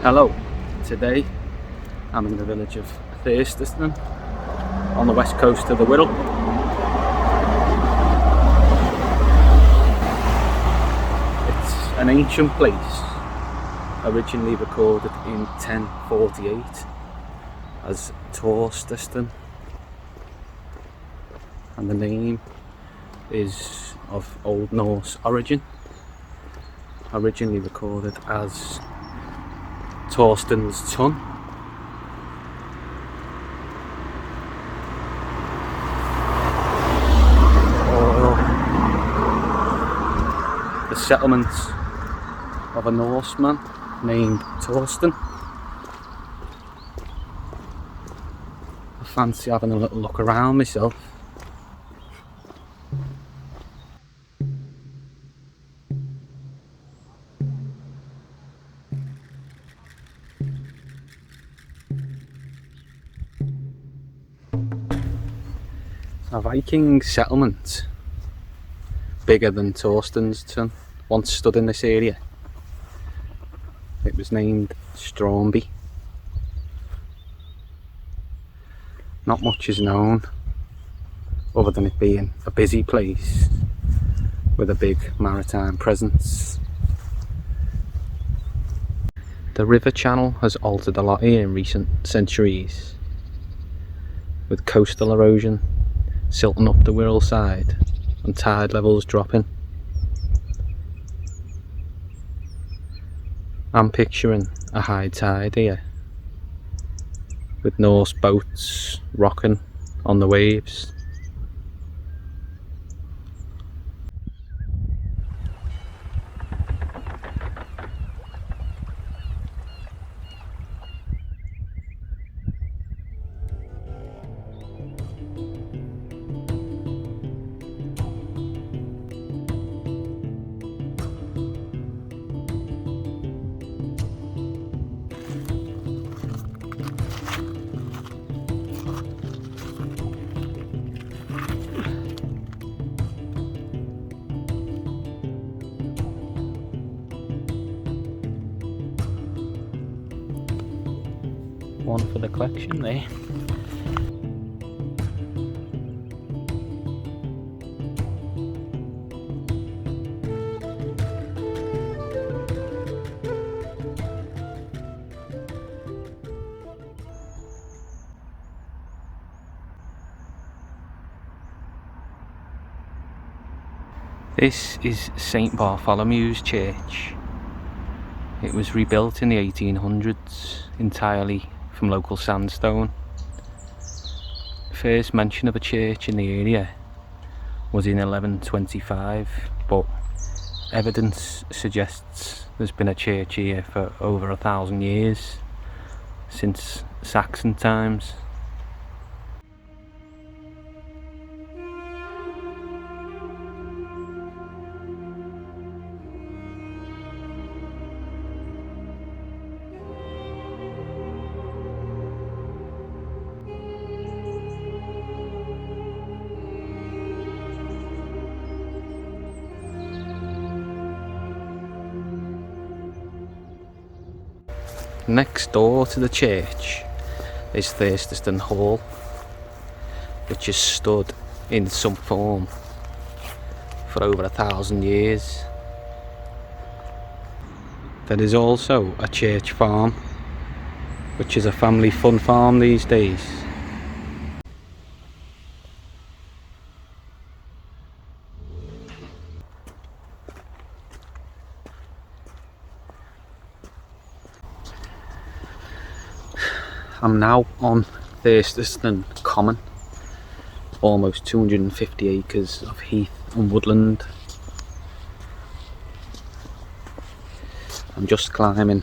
Hello, today I'm in the village of Thurstaston on the west coast of the Wirral. It's an ancient place, originally recorded in 1048 as Thurstaston, and the name is of Old Norse origin, originally recorded as Thorsten's Ton. Or the settlement of a Norseman named Thorstein. I fancy having a little look around myself. A Viking settlement, bigger than Thorsten's Ton, once stood in this area. It was named Stromby. Not much is known, other than it being a busy place with a big maritime presence. The river channel has altered a lot here in recent centuries, with coastal erosion silting up the Wirral side and tide levels dropping. I'm picturing a high tide here, with Norse boats rocking on the waves. One for the collection there. This is St Bartholomew's Church. It was rebuilt in the 1800s entirely from local sandstone. First mention of a church in the area was in 1125, but evidence suggests there's been a church here for over 1,000 years, since Saxon times. Next door to the church is Thurstaston Hall, which has stood in some form for over 1,000 years. There is also a church farm, which is a family fun farm these days. I'm now on Thurstaston Common, almost 250 acres of heath and woodland. I'm just climbing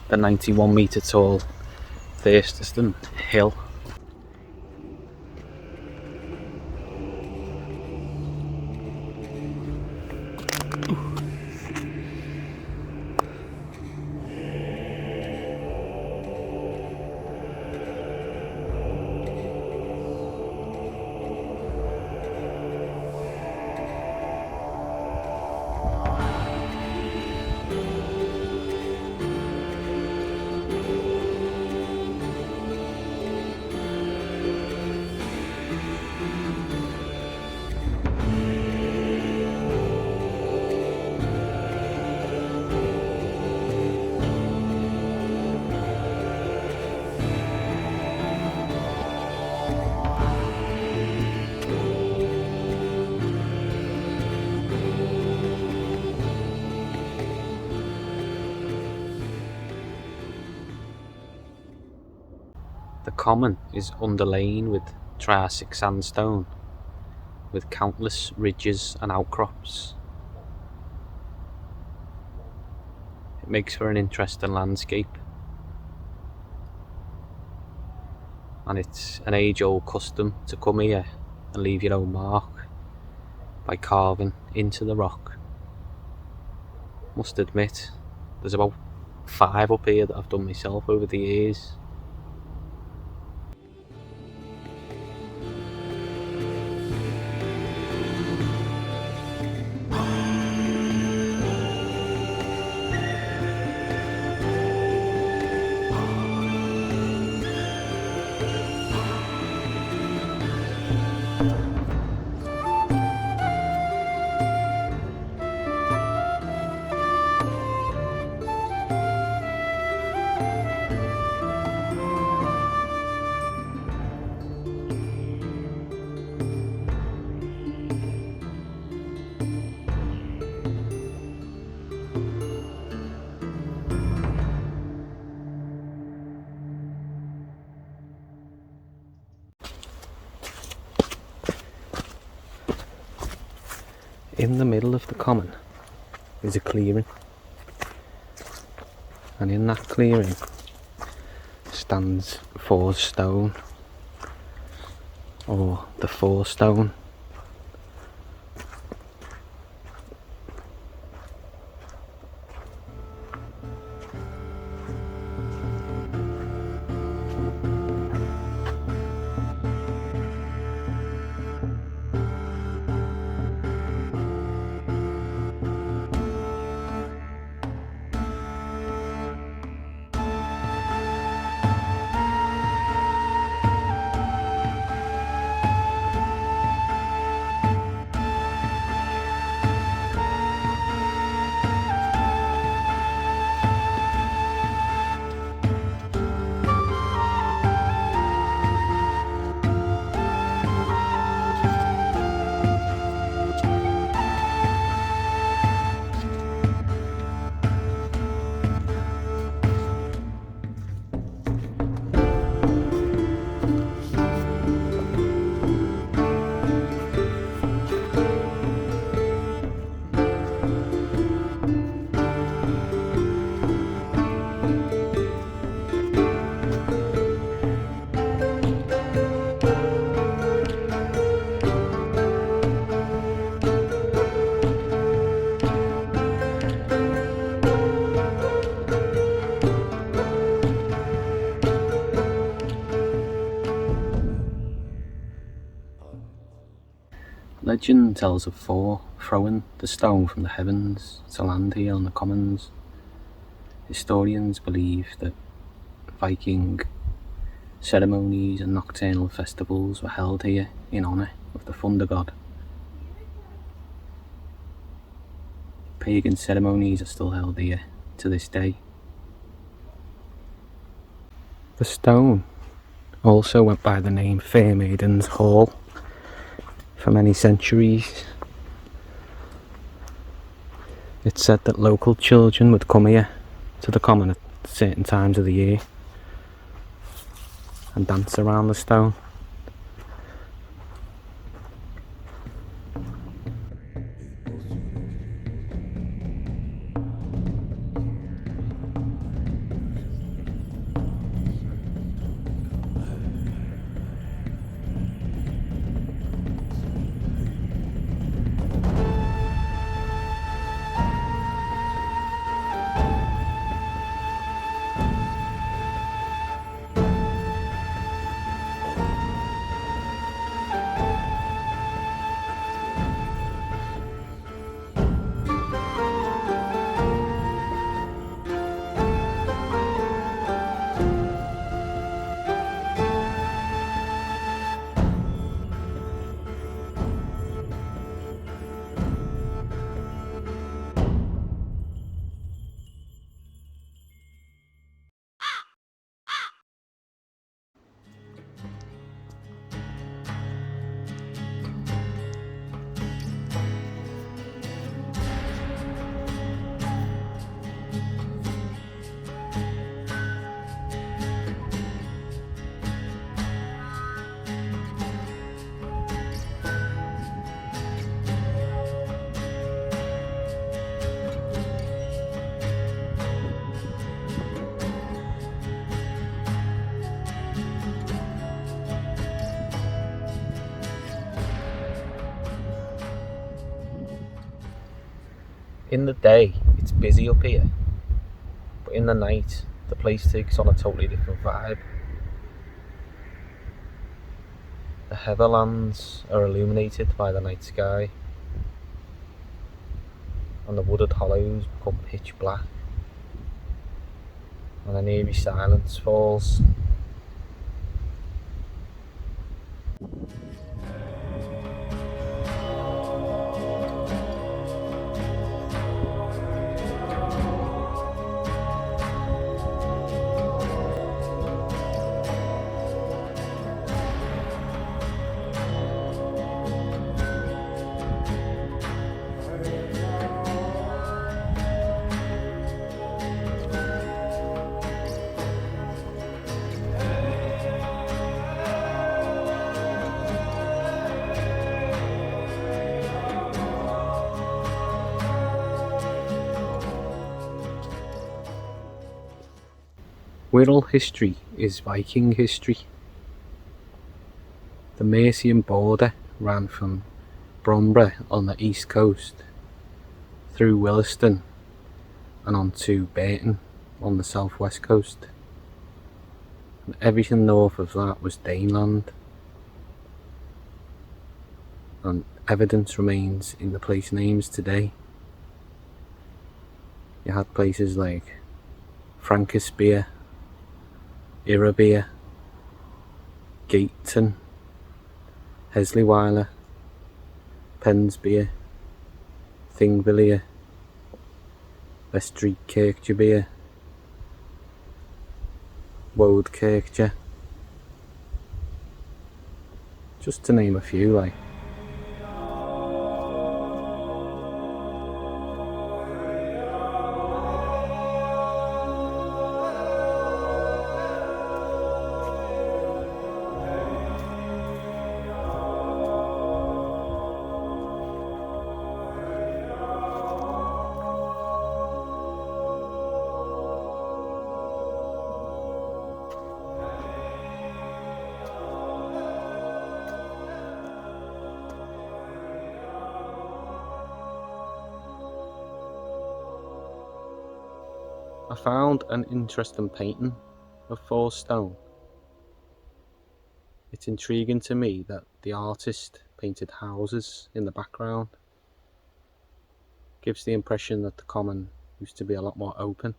the 91 metre tall Thurstaston Hill. The common is underlain with Triassic sandstone, with countless ridges and outcrops. It makes for an interesting landscape, and it's an age-old custom to come here and leave your own mark by carving into the rock. Must admit, there's about 5 up here that I've done myself over the years. In the middle of the common is a clearing, and in that clearing stands Thor Stone, or the Thor Stone. Legend tells of Thor throwing the stone from the heavens to land here on the commons. Historians believe that Viking ceremonies and nocturnal festivals were held here in honour of the thunder god. Pagan ceremonies are still held here to this day. The stone also went by the name Fair Maiden's Hall for many centuries. It's said that local children would come here to the common at certain times of the year and dance around the stone. In the day, it's busy up here, but in the night, the place takes on a totally different vibe. The heatherlands are illuminated by the night sky, and the wooded hollows become pitch black, and an eerie silence falls. Wirral history is Viking history. The Mercian border ran from Bromborough on the east coast, through Williston and onto Burton on the southwest coast. And everything north of that was Daneland. And evidence remains in the place names today. You had places like Frankisbeer, Irrabeer, Gateton, Hesleweiler, Pensbeer, Thingvillier, Vestry Kirkjebeer, Wodekerkje, just to name a few. Like, I found an interesting painting of Thor Stone. It's intriguing to me that the artist painted houses in the background. Gives the impression that the common used to be a lot more open.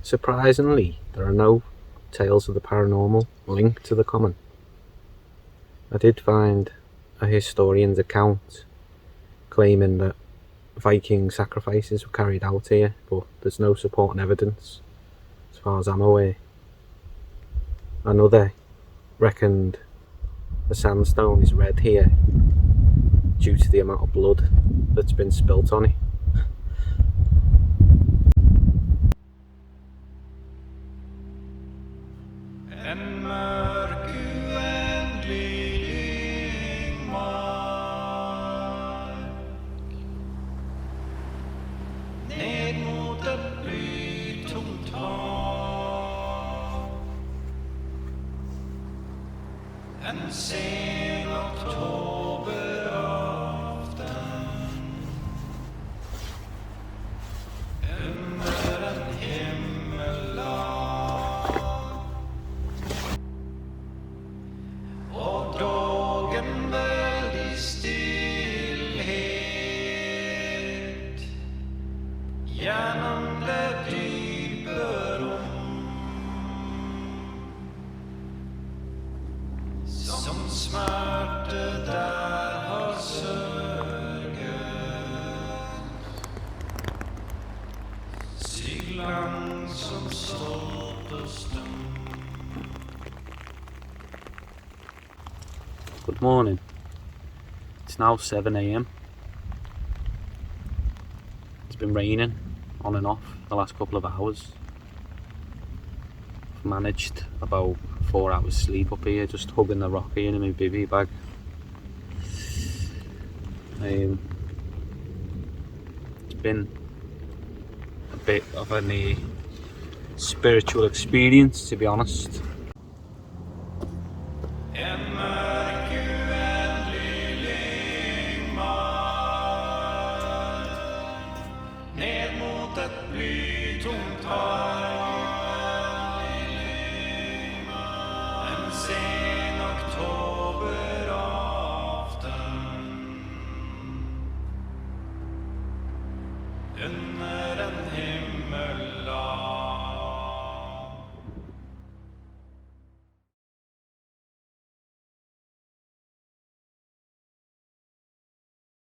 Surprisingly, there are no tales of the paranormal linked to the common. I did find a historian's account claiming that Viking sacrifices were carried out here, but there's no supporting evidence as far as I'm aware. Another reckoned the sandstone is red here due to the amount of blood that's been spilt on it. En sen oktoberafton under en himmellag och dagen väl i stillhet genom det dype rum som smärte där har sörgit siglan som Thurstaston. Good morning. It's now 7 AM. It's been raining on and off the last couple of hours. managed about 4 hours sleep up here, just hugging the rock here in my bivvy bag. It's been a bit of a spiritual experience, to be honest.